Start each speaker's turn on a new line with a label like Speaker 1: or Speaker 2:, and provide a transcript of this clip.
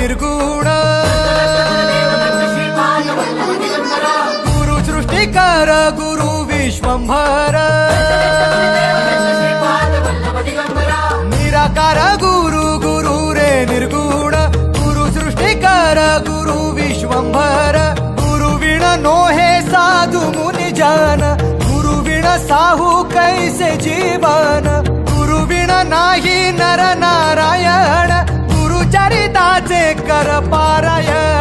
Speaker 1: निर्गुण गुरु सृष्टिकर गुरु विश्वंभर निराकार गुरु गुरु रे निर्गुण गुरु सृष्टिकर गुरु विश्वंभर गुरु विण नोहे साधु मुनि जन गुरु विण साहू कैसे जीवन गुरु विण नाही नर नारायण गुरु चरिताचे कर पारायण